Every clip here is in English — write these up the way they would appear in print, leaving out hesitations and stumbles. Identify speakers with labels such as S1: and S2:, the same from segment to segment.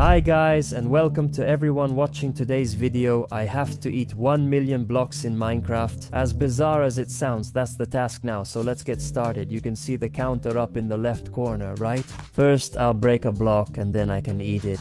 S1: Hi guys, and welcome to everyone watching today's video. I have to eat 1 million blocks in Minecraft. As bizarre as it sounds, that's the task now, so let's get started. You can see the counter up in the left corner, right? First, I'll break a block and then I can eat it.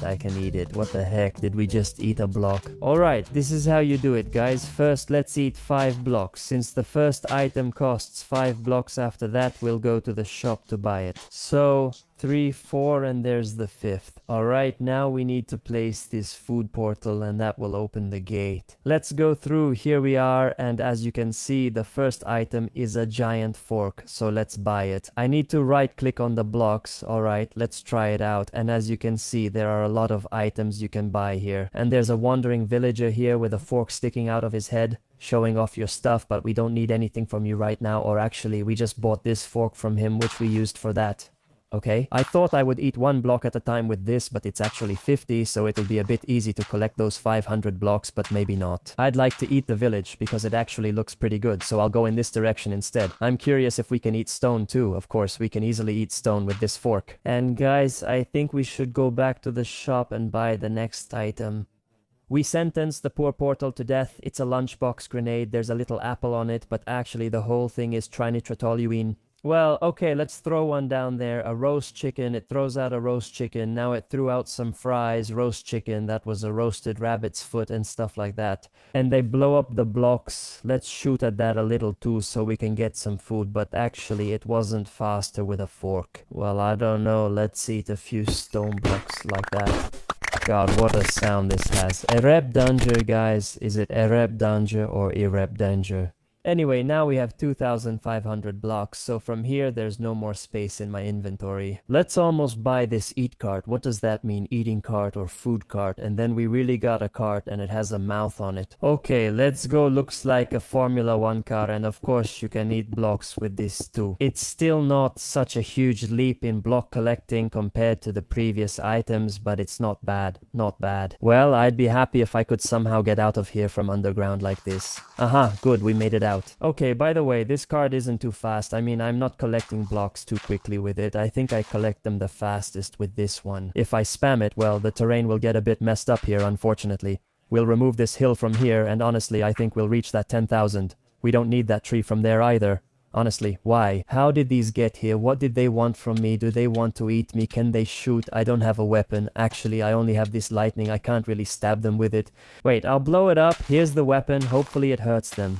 S1: What the heck, did we just eat a block? Alright, this is how you do it, guys. First, let's eat 5 blocks. Since the first item costs 5 blocks, after that we'll go to the shop to buy it. So 3, 4, and there's the 5th. Alright, now we need to place this food portal and that will open the gate. Let's go through. Here we are, and as you can see, the first item is a giant fork, so let's buy it. I need to right click on the blocks. Alright, let's try it out, and as you can see, there are a lot of items you can buy here. And there's a wandering villager here with a fork sticking out of his head, showing off your stuff, but we don't need anything from you right now, or actually, we just bought this fork from him, which we used for that. Okay, I thought I would eat 1 block at a time with this, but it's actually 50, so it'll be a bit easy to collect those 500 blocks, but maybe not. I'd like to eat the village, because it actually looks pretty good, so I'll go in this direction instead. I'm curious if we can eat stone too. Of course, we can easily eat stone with this fork. And guys, I think we should go back to the shop and buy the next item. We sentenced the poor portal to death. It's a lunchbox grenade, there's a little apple on it, but actually the whole thing is trinitrotoluene. Well, okay, let's throw one down there. A roast chicken. It throws out a roast chicken. Now it threw out some fries, roast chicken. That was a roasted rabbit's foot and stuff like that. And they blow up the blocks. Let's shoot at that a little too so we can get some food. But actually, it wasn't faster with a fork. Well, I don't know. Let's eat a few stone blocks like that. God, what a sound this has. Ereb danger, guys. Is it Ereb danger or Ereb danger? Anyway, now we have 2,500 blocks, so from here there's no more space in my inventory. Let's almost buy this eat cart. What does that mean? Eating cart or food cart? And then we really got a cart and it has a mouth on it. Okay, let's go. Looks like a Formula 1 car, and of course you can eat blocks with this too. It's still not such a huge leap in block collecting compared to the previous items, but it's not bad. Not bad. Well, I'd be happy if I could somehow get out of here from underground like this. Aha, good, we made it out. Okay, by the way, this card isn't too fast. I mean, I'm not collecting blocks too quickly with it. I think I collect them the fastest with this one. If I spam it, well, the terrain will get a bit messed up here, unfortunately. We'll remove this hill from here, and honestly, I think we'll reach that 10,000. We don't need that tree from there either. Honestly, why? How did these get here? What did they want from me? Do they want to eat me? Can they shoot? I don't have a weapon. Actually, I only have this lightning. I can't really stab them with it. Wait, I'll blow it up. Here's the weapon. Hopefully it hurts them.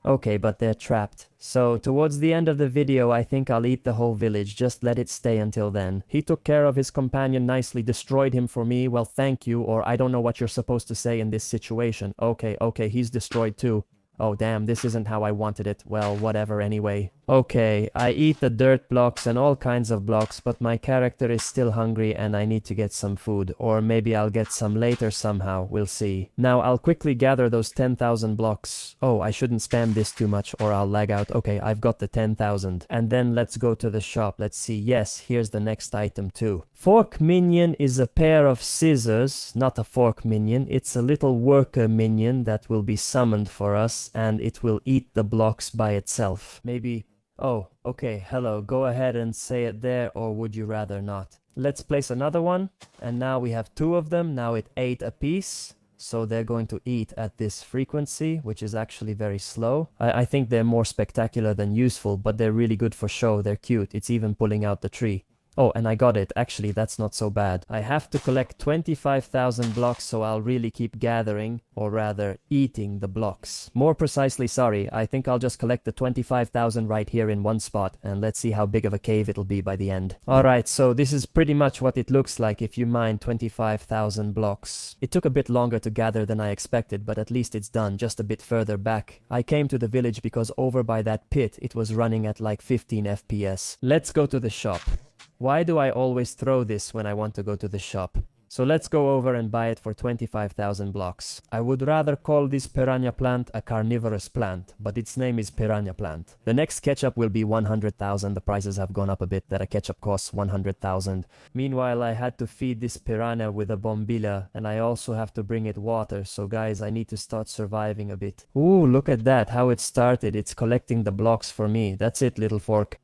S1: Okay, but they're trapped. So, towards the end of the video, I think I'll eat the whole village. Just let it stay until then. He took care of his companion nicely, destroyed him for me. Well, thank you, or I don't know what you're supposed to say in this situation. Okay, he's destroyed too. Oh damn, this isn't how I wanted it. Well, whatever anyway. Okay, I eat the dirt blocks and all kinds of blocks, but my character is still hungry and I need to get some food. Or maybe I'll get some later somehow, we'll see. Now I'll quickly gather those 10,000 blocks. Oh, I shouldn't spam this too much or I'll lag out. Okay, I've got the 10,000. And then let's go to the shop. Let's see. Yes, here's the next item too. Fork minion is a pair of scissors, not a fork minion. It's a little worker minion that will be summoned for us, and it will eat the blocks by itself. Maybe... Oh, okay, hello, go ahead and say it there, or would you rather not? Let's place another one, and now we have 2 of them. Now it ate a piece, so they're going to eat at this frequency, which is actually very slow. I think they're more spectacular than useful, but they're really good for show. They're cute. It's even pulling out the tree. Oh, and I got it. Actually, that's not so bad. I have to collect 25,000 blocks, so I'll really keep gathering, or rather, eating the blocks. More precisely, sorry, I think I'll just collect the 25,000 right here in one spot, and let's see how big of a cave it'll be by the end. Alright, so this is pretty much what it looks like if you mine 25,000 blocks. It took a bit longer to gather than I expected, but at least it's done, just a bit further back. I came to the village because over by that pit, it was running at like 15 FPS. Let's go to the shop. Why do I always throw this when I want to go to the shop? So let's go over and buy it for 25,000 blocks. I would rather call this piranha plant a carnivorous plant, but its name is piranha plant. The next ketchup will be 100,000. The prices have gone up a bit, that a ketchup costs 100,000. Meanwhile, I had to feed this piranha with a bombilla, and I also have to bring it water. So guys, I need to start surviving a bit. Ooh, look at that, how it started. It's collecting the blocks for me. That's it, little fork.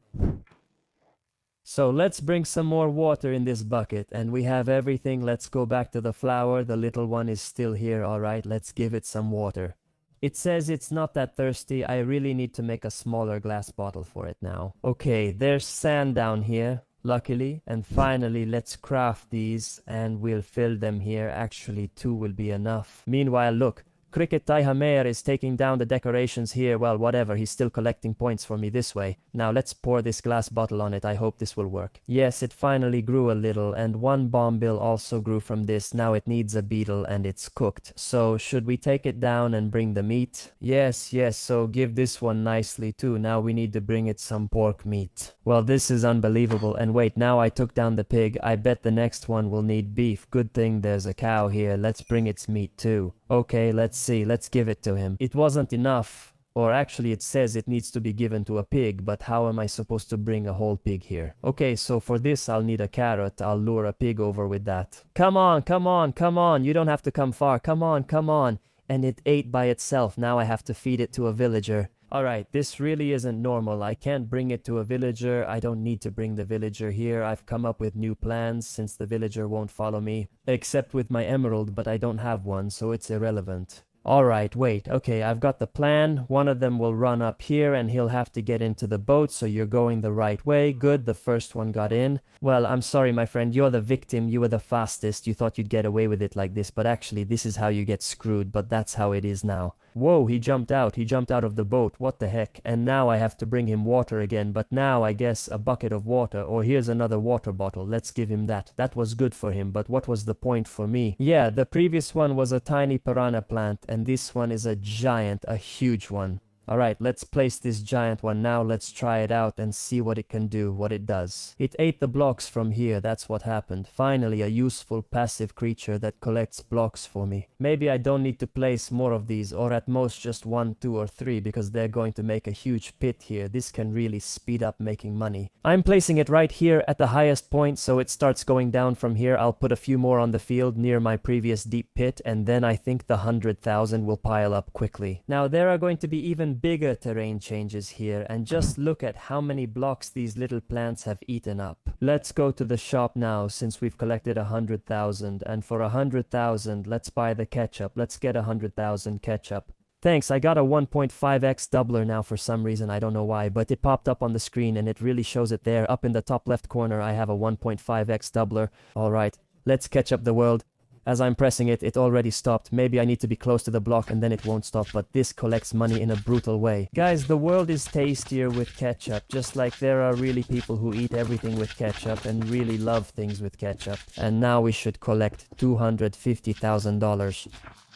S1: So let's bring some more water in this bucket, and we have everything. Let's go back to the flower. The little one is still here, alright, let's give it some water. It says it's not that thirsty. I really need to make a smaller glass bottle for it now. Okay, there's sand down here, luckily. And finally, let's craft these and we'll fill them here. Actually, 2 will be enough. Meanwhile, look. Cricket Taihamer is taking down the decorations here. Well, whatever, he's still collecting points for me this way. Now let's pour this glass bottle on it. I hope this will work. Yes, it finally grew a little, and 1 bomb bill also grew from this. Now it needs a beetle and it's cooked. So should we take it down and bring the meat? Yes, so give this one nicely too. Now we need to bring it some pork meat. Well, this is unbelievable. And wait, now I took down the pig. I bet the next one will need beef. Good thing there's a cow here. Let's bring its meat too. Okay, let's see. Let's give it to him. It wasn't enough. Or actually it says it needs to be given to a pig, but how am I supposed to bring a whole pig here? Okay, so for this I'll need a carrot. I'll lure a pig over with that. Come on, come on, come on. You don't have to come far. Come on, come on. And it ate by itself. Now I have to feed it to a villager. Alright, this really isn't normal. I can't bring it to a villager. I don't need to bring the villager here. I've come up with new plans since the villager won't follow me. Except with my emerald, but I don't have one, so it's irrelevant. Alright, wait, okay, I've got the plan. One of them will run up here and he'll have to get into the boat, so you're going the right way. Good, the first one got in. Well, I'm sorry, my friend, you're the victim. You were the fastest. You thought you'd get away with it like this, but actually this is how you get screwed, but that's how it is now. Whoa, he jumped out of the boat. What the heck? And now I have to bring him water again, but now I guess a bucket of water, or here's another water bottle. Let's give him that. That was good for him, but what was the point for me? Yeah, the previous one was a tiny piranha plant, and this one is a giant, a huge one. Alright, let's place this giant one now. Let's try it out and see what it can do, what it does. It ate the blocks from here, that's what happened. Finally, a useful passive creature that collects blocks for me. Maybe I don't need to place more of these, or at most just 1, 2, or 3, because they're going to make a huge pit here. This can really speed up making money. I'm placing it right here at the highest point, so it starts going down from here. I'll put a few more on the field near my previous deep pit, and then I think the 100,000 will pile up quickly. Now, there are going to be even bigger terrain changes here, and just look at how many blocks these little plants have eaten up. Let's go to the shop now, since we've collected 100,000, and for 100,000 let's buy the ketchup. Let's get 100,000 ketchup. Thanks, I got a 1.5x doubler now for some reason, I don't know why, but it popped up on the screen and it really shows it there. Up in the top left corner I have a 1.5x doubler. Alright, let's catch up the world. As I'm pressing it, it already stopped. Maybe I need to be close to the block and then it won't stop, but this collects money in a brutal way. Guys, the world is tastier with ketchup, just like there are really people who eat everything with ketchup and really love things with ketchup. And now we should collect $250,000.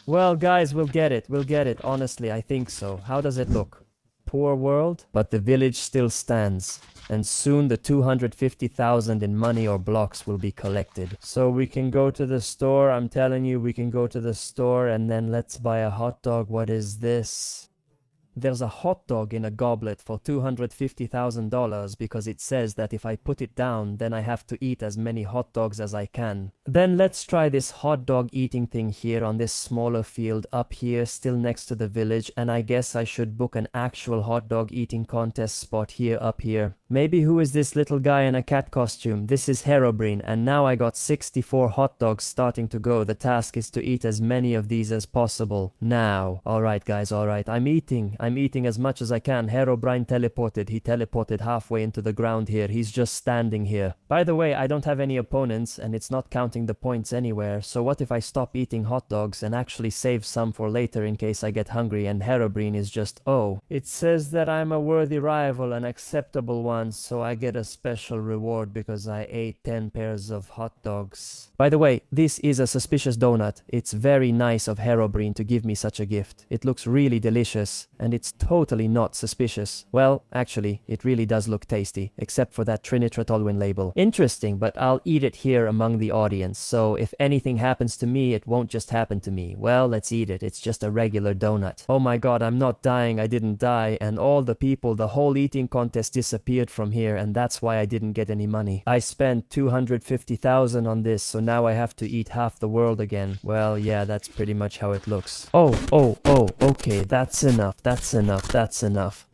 S1: Well, guys, we'll get it. Honestly, I think so. How does it look? Poor world, but the village still stands. And soon the 250,000 in money or blocks will be collected. So we can go to the store. I'm telling you, we can go to the store and then let's buy a hot dog. What is this? There's a hot dog in a goblet for $250,000 because it says that if I put it down, then I have to eat as many hot dogs as I can. Then let's try this hot dog eating thing here on this smaller field up here, still next to the village, and I guess I should book an actual hot dog eating contest spot here up here. Maybe who is this little guy in a cat costume? This is Herobrine, and now I got 64 hot dogs starting to go. The task is to eat as many of these as possible. Now. Alright guys, alright. I'm eating as much as I can. Herobrine teleported. He teleported halfway into the ground here. He's just standing here. By the way, I don't have any opponents, and it's not counting the points anywhere. So what if I stop eating hot dogs and actually save some for later in case I get hungry and Herobrine is just, oh. It says that I'm a worthy rival, an acceptable one. So I get a special reward because I ate 10 pairs of hot dogs. By the way, this is a suspicious donut. It's very nice of Herobrine to give me such a gift. It looks really delicious, and it's totally not suspicious. Well, actually, it really does look tasty, except for that Trinitratolwyn label. Interesting, but I'll eat it here among the audience, so if anything happens to me, it won't just happen to me. Well, let's eat it. It's just a regular donut. Oh my god, I'm not dying. I didn't die, and all the people, the whole eating contest disappeared from here, and that's why I didn't get any money. I spent 250,000 on this, so now I have to eat half the world again. Well, yeah, that's pretty much how it looks. Oh, okay, that's enough.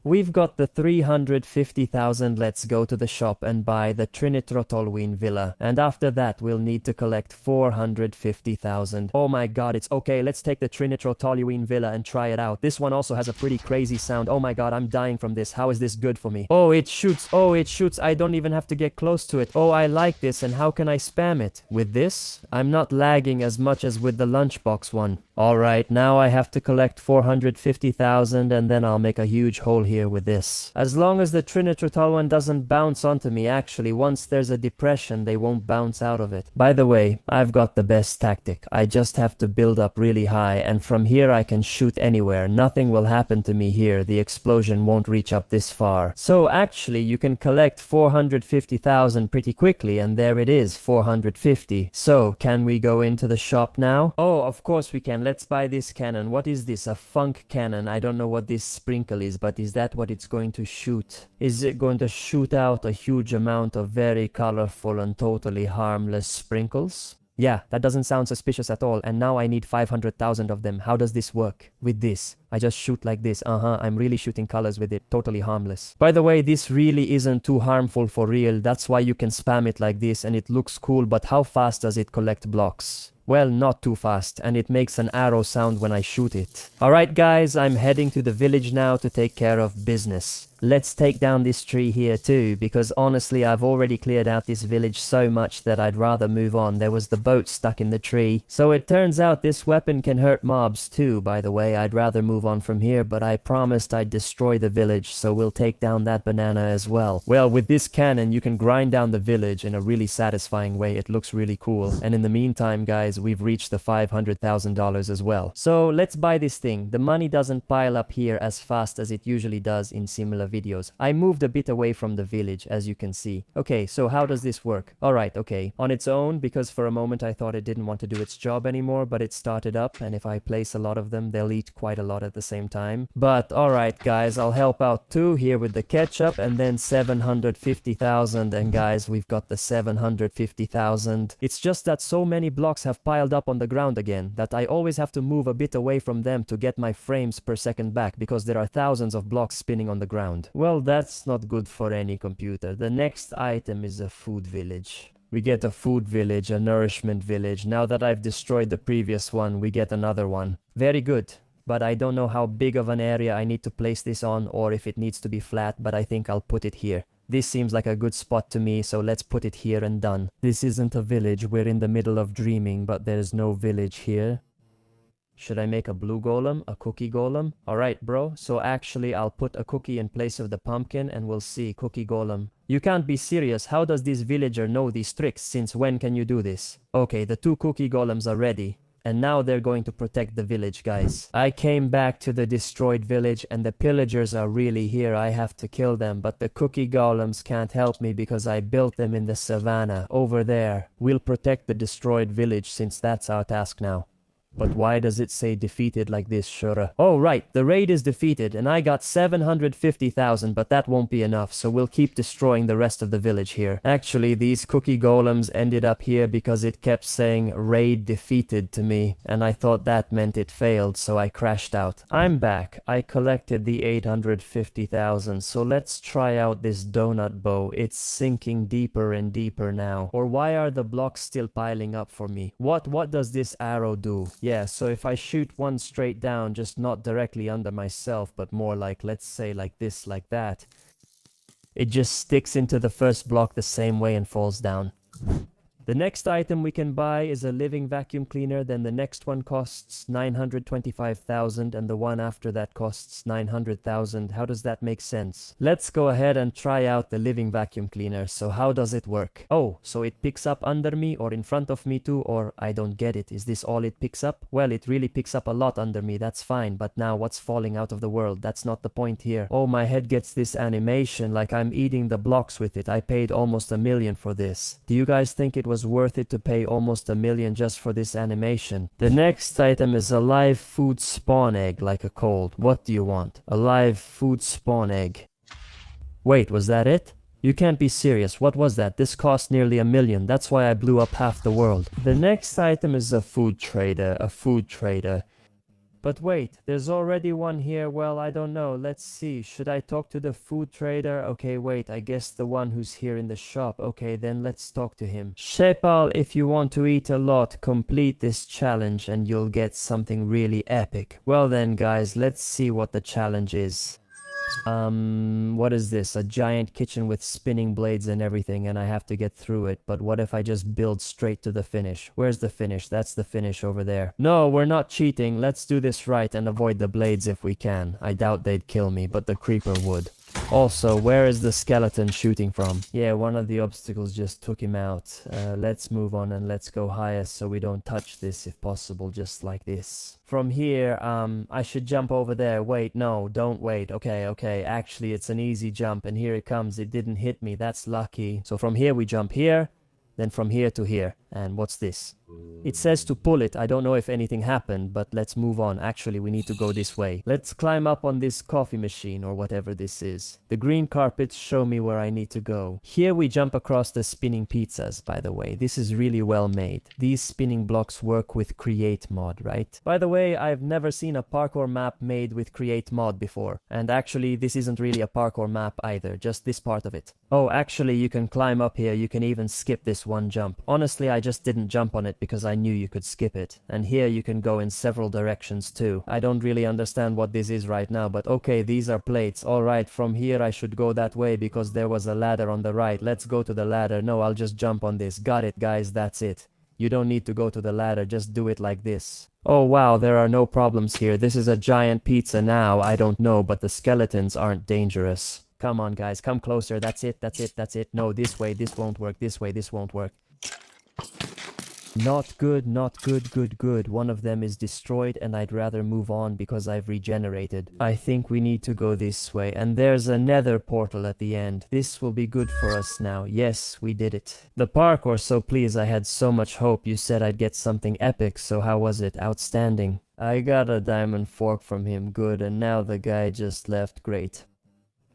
S1: We've got the 350,000. Let's go to the shop and buy the Trinitrotolwyn villa. And after that, we'll need to collect 450,000. Oh my god, it's okay. Let's take the Trinitrotolwyn villa and try it out. This one also has a pretty crazy sound. Oh my god, I'm dying from this. How is this good for me? Oh, it shoots. Oh, it shoots. I don't even have to get close to it. Oh, I like this. And how can I spam it? With this? I'm not lagging as much as with the lunchbox one. Alright, now I have to collect 450,000 and then I'll make a huge hole here with this. As long as the Trinitrotol one doesn't bounce onto me, actually, once there's a depression, they won't bounce out of it. By the way, I've got the best tactic. I just have to build up really high, and from here I can shoot anywhere. Nothing will happen to me here. The explosion won't reach up this far. So actually, you can collect 450,000 pretty quickly, and there it is, 450. So, can we go into the shop now? Oh, of course we can. Let's buy this cannon. What is this? A funk cannon. I don't know what this sprinkle is, but is that what it's going to shoot? Is it going to shoot out a huge amount of very colorful and totally harmless sprinkles? Yeah, that doesn't sound suspicious at all, and now I need 500,000 of them. How does this work? With this. I just shoot like this. I'm really shooting colors with it. Totally harmless. By the way, this really isn't too harmful for real. That's why you can spam it like this and it looks cool, but how fast does it collect blocks? Well, not too fast, and it makes an arrow sound when I shoot it. Alright guys, I'm heading to the village now to take care of business. Let's take down this tree here too, because honestly I've already cleared out this village so much that I'd rather move on. There was the boat stuck in the tree. So it turns out this weapon can hurt mobs too, by the way. I'd rather move on from here, but I promised I'd destroy the village, so we'll take down that banana as well. Well, with this cannon you can grind down the village in a really satisfying way. It looks really cool. And in the meantime guys, we've reached the $500,000 as well. So let's buy this thing. The money doesn't pile up here as fast as it usually does in similar videos. I moved a bit away from the village, as you can see. Okay, so how does this work? Alright, okay. On its own, because for a moment I thought it didn't want to do its job anymore, but it started up, and if I place a lot of them, they'll eat quite a lot at the same time. But alright guys, I'll help out too here with the ketchup, and then 750,000, and guys, we've got the 750,000. It's just that so many blocks have piled up on the ground again, that I always have to move a bit away from them to get my frames per second back, because there are thousands of blocks spinning on the ground. Well, that's not good for any computer. The next item is a food village. We get a food village, a nourishment village. Now that I've destroyed the previous one, we get another one. Very good. But I don't know how big of an area I need to place this on, or if it needs to be flat, but I think I'll put it here. This seems like a good spot to me, so let's put it here and done. This isn't a village. We're in the middle of dreaming, but there's no village here. Should I make a blue golem? A cookie golem? Alright, bro. So actually, I'll put a cookie in place of the pumpkin and we'll see. Cookie golem. You can't be serious. How does this villager know these tricks? Since when can you do this? Okay, the 2 cookie golems are ready. And now they're going to protect the village, guys. I came back to the destroyed village and the pillagers are really here. I have to kill them, but the cookie golems can't help me because I built them in the savannah over there. We'll protect the destroyed village since that's our task now. But why does it say defeated like this, Shura? Oh, right, the raid is defeated, and I got 750,000, but that won't be enough, so we'll keep destroying the rest of the village here. Actually, these cookie golems ended up here because it kept saying raid defeated to me, and I thought that meant it failed, so I crashed out. I'm back. I collected the 850,000, so let's try out this donut bow. It's sinking deeper and deeper now. Or why are the blocks still piling up for me? What does this arrow do? Yeah, so if I shoot one straight down, just not directly under myself, but more like, let's say like this, like that, it just sticks into the first block the same way and falls down. The next item we can buy is a living vacuum cleaner, then the next one costs 925,000 and the one after that costs 900,000. How does that make sense? Let's go ahead and try out the living vacuum cleaner. So how does it work? Oh, so it picks up under me or in front of me too, or I don't get it. Is this all it picks up? Well, it really picks up a lot under me, that's fine, but now what's falling out of the world? That's not the point here. Oh, my head gets this animation like I'm eating the blocks with it. I paid almost $1 million for this. Do you guys think it was worth it to pay almost $1 million just for this animation? The next item is a live food spawn egg, like a cold. What do you want? A live food spawn egg. Wait, was that it? You can't be serious. What was that? This cost nearly $1 million. That's why I blew up half the world. The next item is a food trader. But wait, there's already one here. Well, I don't know. Let's see. Should I talk to the food trader? Okay, wait, I guess the one who's here in the shop. Okay, then let's talk to him. Shepal, if you want to eat a lot, complete this challenge and you'll get something really epic. Well then, guys, let's see what the challenge is. What is this? A giant kitchen with spinning blades and everything, and I have to get through it. But what if I just build straight to the finish? Where's the finish? That's the finish over there. No, we're not cheating. Let's do this right and avoid the blades if we can. I doubt they'd kill me, but the creeper would. Also, where is the skeleton shooting from? Yeah, one of the obstacles just took him out. Let's move on and let's go highest so we don't touch this if possible, just like this. From here, I should jump over there. Wait, no, don't wait. Okay. Actually, it's an easy jump and here it comes. It didn't hit me. That's lucky. So from here, we jump here, then from here to here. And what's this? It says to pull it. I don't know if anything happened, but let's move on. Actually, we need to go this way. Let's climb up on this coffee machine or whatever this is. The green carpets show me where I need to go. Here we jump across the spinning pizzas, by the way. This is really well made. These spinning blocks work with Create Mod, right? By the way, I've never seen a parkour map made with Create Mod before. And actually, this isn't really a parkour map either, just this part of it. Oh, actually, you can climb up here. You can even skip this one jump. Honestly, I just didn't jump on it because I knew you could skip it. And here you can go in several directions too. I don't really understand what this is right now, but okay, these are plates. Alright, from here I should go that way because there was a ladder on the right. Let's go to the ladder. No, I'll just jump on this. Got it, guys, that's it. You don't need to go to the ladder, just do it like this. Oh wow, there are no problems here. This is a giant pizza now. I don't know, but the skeletons aren't dangerous. Come on, guys, come closer. That's it. No, this way, this won't work. This way, this won't work. Not good. One of them is destroyed and I'd rather move on because I've regenerated. I think we need to go this way, and there's a nether portal at the end. This will be good for us now. Yes, we did it. The parkour, so please, I had so much hope. You said I'd get something epic, so how was it? Outstanding. I got a diamond fork from him, good, and now the guy just left, great.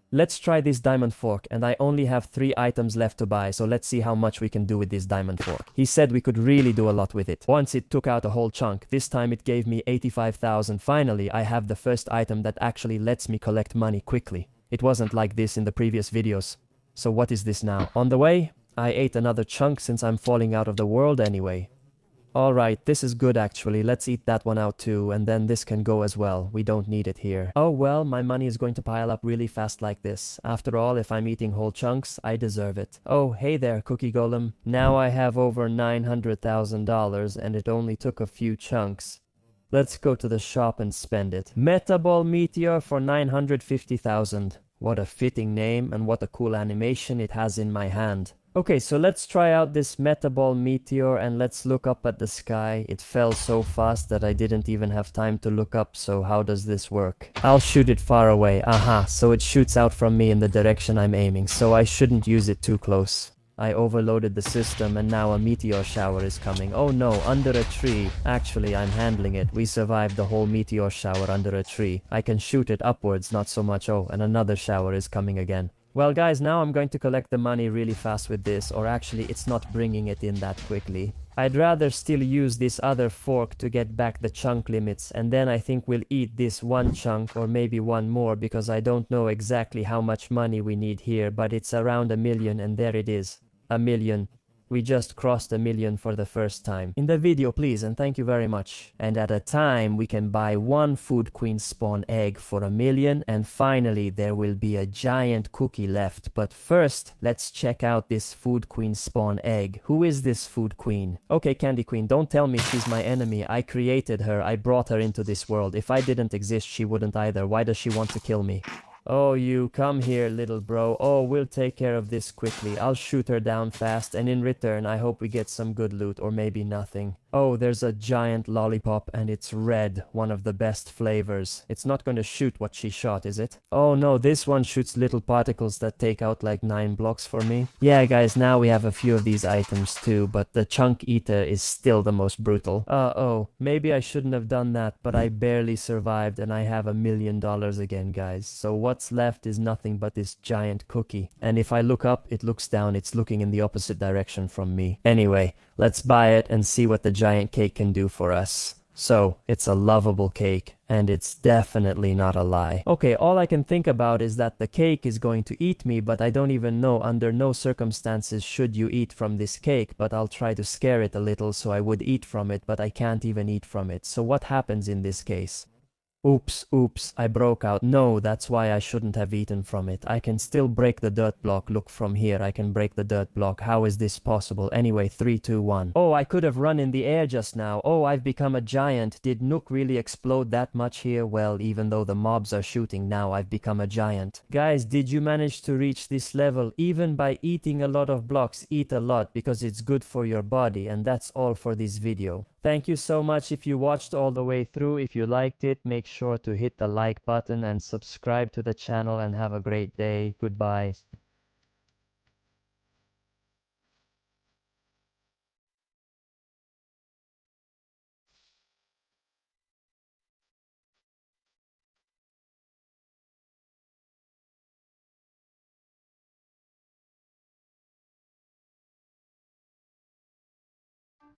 S1: Let's try this diamond fork, and I only have 3 items left to buy, so let's see how much we can do with this diamond fork. He said we could really do a lot with it. Once it took out a whole chunk. This time it gave me 85,000. Finally, I have the first item that actually lets me collect money quickly. It wasn't like this in the previous videos. So what is this now? On the way, I ate another chunk since I'm falling out of the world anyway. Alright, this is good actually. Let's eat that one out too, and then this can go as well. We don't need it here. Oh well, my money is going to pile up really fast like this. After all, if I'm eating whole chunks, I deserve it. Oh, hey there, Cookie Golem. Now I have over $900,000 and it only took a few chunks. Let's go to the shop and spend it. Metaball Meteor for 950,000. What a fitting name and what a cool animation it has in my hand. Okay, so let's try out this Metaball Meteor and let's look up at the sky. It fell so fast that I didn't even have time to look up, so how does this work? I'll shoot it far away. Aha, so it shoots out from me in the direction I'm aiming, so I shouldn't use it too close. I overloaded the system and now a meteor shower is coming. Oh no, under a tree. Actually, I'm handling it. We survived the whole meteor shower under a tree. I can shoot it upwards, not so much. Oh, and another shower is coming again. Well guys, now I'm going to collect the money really fast with this, or actually it's not bringing it in that quickly. I'd rather still use this other fork to get back the chunk limits, and then I think we'll eat this one chunk or maybe one more because I don't know exactly how much money we need here, but it's around 1 million and there it is. 1 million. We just crossed 1 million for the first time. In the video, please, and thank you very much. And at a time, we can buy 1 Food Queen spawn egg for 1 million, and finally, there will be a giant cookie left. But first, let's check out this Food Queen spawn egg. Who is this Food Queen? Okay, Candy Queen, don't tell me she's my enemy. I created her. I brought her into this world. If I didn't exist, she wouldn't either. Why does she want to kill me? Oh, you come here, little bro. Oh, we'll take care of this quickly. I'll shoot her down fast, and in return, I hope we get some good loot, or maybe nothing. Oh, there's a giant lollipop, and it's red, one of the best flavors. It's not going to shoot what she shot, is it? Oh no, this one shoots little particles that take out like 9 blocks for me. Yeah, guys, now we have a few of these items too, but the chunk eater is still the most brutal. Oh, maybe I shouldn't have done that, but I barely survived, and I have $1 million again, guys. So what's left is nothing but this giant cookie. And if I look up, it looks down. It's looking in the opposite direction from me. Anyway, let's buy it and see what the giant cake can do for us. So, it's a lovable cake, and it's definitely not a lie. Okay, all I can think about is that the cake is going to eat me, but I don't even know under no circumstances should you eat from this cake, but I'll try to scare it a little so I would eat from it, but I can't even eat from it. So what happens in this case? Oops, I broke out. No, that's why I shouldn't have eaten from it. I can still break the dirt block. Look from here, I can break the dirt block. How is this possible? Anyway, 3, 2, 1. Oh, I could have run in the air just now. Oh, I've become a giant. Did Nook really explode that much here? Well, even though the mobs are shooting now, I've become a giant. Guys, did you manage to reach this level? Even by eating a lot of blocks, eat a lot because it's good for your body. And that's all for this video. Thank you so much if you watched all the way through. If you liked it, make sure to hit the like button and subscribe to the channel, and have a great day. Goodbye.